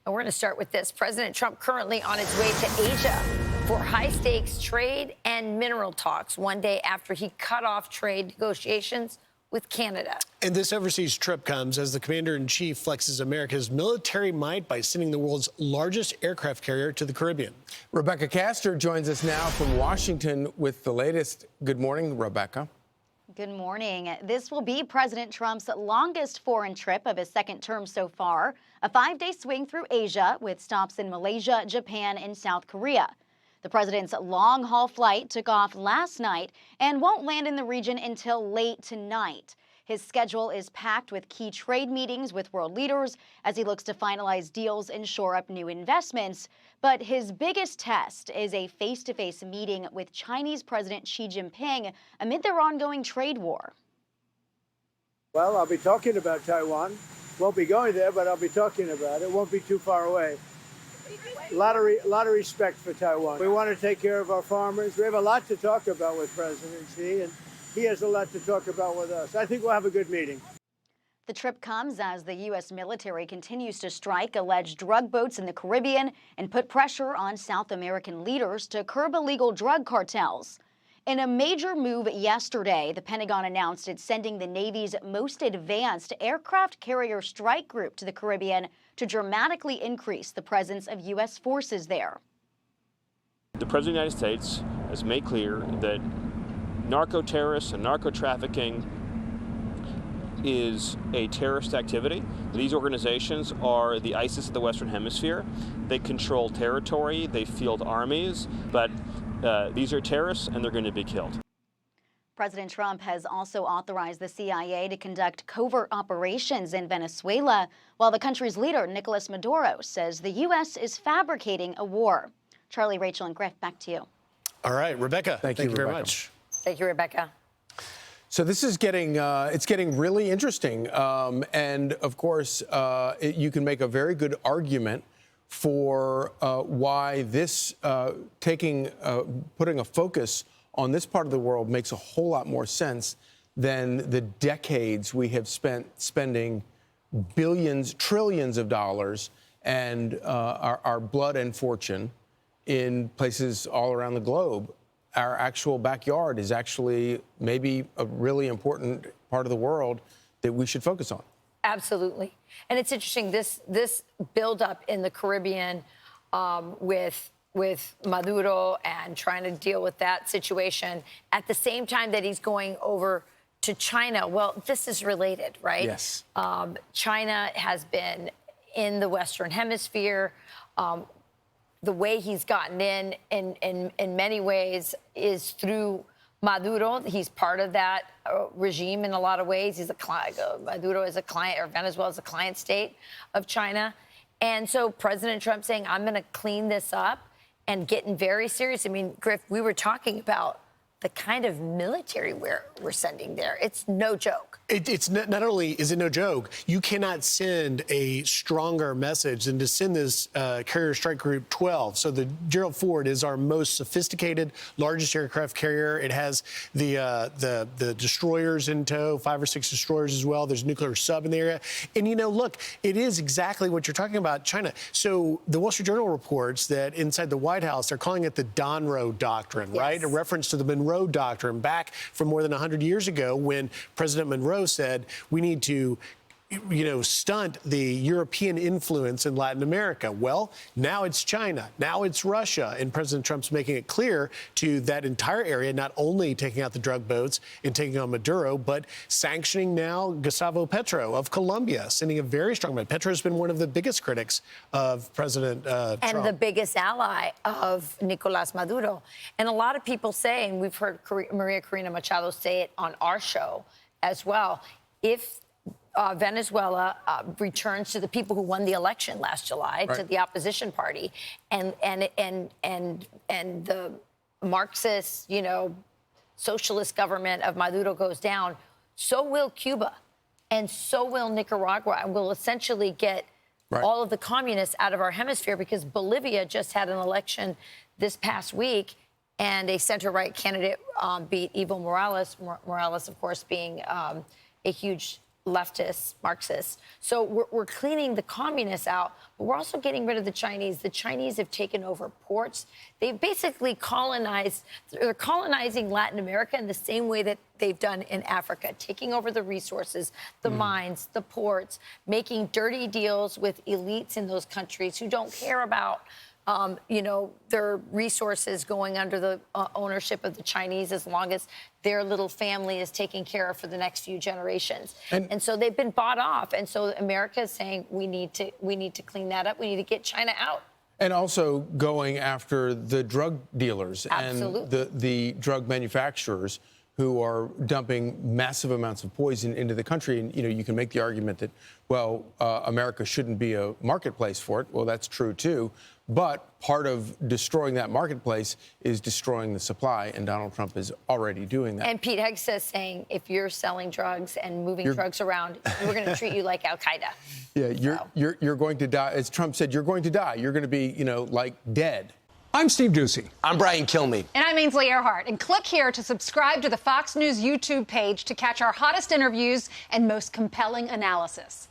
And we're going to start with this. President Trump currently on his way to Asia for high-stakes trade and mineral talks, one day after he cut off trade negotiations with Canada. And this overseas trip comes as the commander-in-chief flexes America's military might by sending the world's largest aircraft carrier to the Caribbean. Rebekah Castor joins us now from Washington with the latest. Good morning, Rebekah. Good morning. This will be President Trump's longest foreign trip of his second term so far, a 5-day swing through Asia with stops in Malaysia, Japan, and South Korea. The president's long-haul flight took off last night and won't land in the region until late tonight. His schedule is packed with key trade meetings with world leaders as he looks to finalize deals and shore up new investments. But his biggest test is a face-to-face meeting with Chinese President Xi Jinping amid their ongoing trade war. Well, I'll be talking about Taiwan. Won't be going there, but I'll be talking about it. Won't be too far away. A lot of respect for Taiwan. We want to take care of our farmers. We have a lot to talk about with President Xi, and he has a lot to talk about with us. I think we'll have a good meeting. The trip comes as the U.S. military continues to strike alleged drug boats in the Caribbean and put pressure on South American leaders to curb illegal drug cartels. In a major move yesterday, the Pentagon announced it's sending the Navy's most advanced aircraft carrier strike group to the Caribbean to dramatically increase the presence of U.S. forces there. The President of the United States has made clear that narco-terrorists and narco-trafficking is a terrorist activity. These organizations are the ISIS of the Western Hemisphere. They control territory, they field armies, but these are terrorists and they're going to be killed. President Trump has also authorized the CIA to conduct covert operations in Venezuela, while the country's leader, Nicolas Maduro, says the U.S. is fabricating a war. Charlie, Rachel, and Griff, back to you. All right, Rebekah, thank you very much. Thank you, Rebekah. So this is getting really interesting. And of course, you can make a very good argument for why this putting a focus on this part of the world makes a whole lot more sense than the decades we have spent spending billions, trillions of dollars and our blood and fortune in places all around the globe. Our actual backyard is actually maybe a really important part of the world that we should focus on. Absolutely. And it's interesting, this buildup in the Caribbean with Maduro and trying to deal with that situation at the same time that he's going over to China. Well, this is related, right? Yes. China has been in the Western Hemisphere. The way he's gotten in many ways is through Maduro. He's part of that regime in a lot of ways. Maduro is a client, or Venezuela is a client state of China. And so President Trump saying, I'm going to clean this up and getting very serious. I mean, Griff, we were talking about the kind of military we're sending there. It's no joke. It's not only is it no joke, you cannot send a stronger message than to send this Carrier Strike Group 12. So the Gerald Ford is our most sophisticated, largest aircraft carrier. It has the destroyers in tow, 5 or 6 destroyers as well. There's a nuclear sub in the area. And, you know, look, it is exactly what you're talking about, China. So the Wall Street Journal reports that inside the White House, they're calling it the Donroe Doctrine, yes, right? A reference to the Monroe Doctrine back from more than 100 years ago when President Monroe said we need to, stunt the European influence in Latin America. Well, now it's China. Now it's Russia. And President Trump's making it clear to that entire area, not only taking out the drug boats and taking on Maduro, but sanctioning now Gustavo Petro of Colombia, sending a very strong message. Petro's been one of the biggest critics of President Trump. And the biggest ally of Nicolas Maduro. And a lot of people say, and we've heard Maria Corina Machado say it on our show as well, if Venezuela returns to the people who won the election last July, right, to the opposition party, and the Marxist, socialist government of Maduro goes down, so will Cuba, and so will Nicaragua, and we'll essentially get all of the communists out of our hemisphere, because Bolivia just had an election this past week, and a center-right candidate beat Evo Morales. Morales, of course, being a huge leftists, Marxists. So we're cleaning the communists out, but we're also getting rid of the Chinese. The Chinese have taken over ports. They've basically they're colonizing Latin America in the same way that they've done in Africa, taking over the resources, the mines, the ports, making dirty deals with elites in those countries who don't care about their resources going under the ownership of the Chinese as long as their little family is taken care of for the next few generations. And so they've been bought off. And so America is saying we need to clean that up. We need to get China out. And also going after the drug dealers Absolutely. and the drug manufacturers who are dumping massive amounts of poison into the country. And, you can make the argument that, well, America shouldn't be a marketplace for it. Well, that's true, too. But part of destroying that marketplace is destroying the supply, and Donald Trump is already doing that. And Pete Hegseth saying if you're selling drugs and moving drugs around, we're going to treat you like Al-Qaeda. Yeah, you're going to die. As Trump said, you're going to die. You're going to be, like dead. I'm Steve Doocy. I'm Brian Kilmeade. And I'm Ainsley Earhart. And click here to subscribe to the Fox News YouTube page to catch our hottest interviews and most compelling analysis.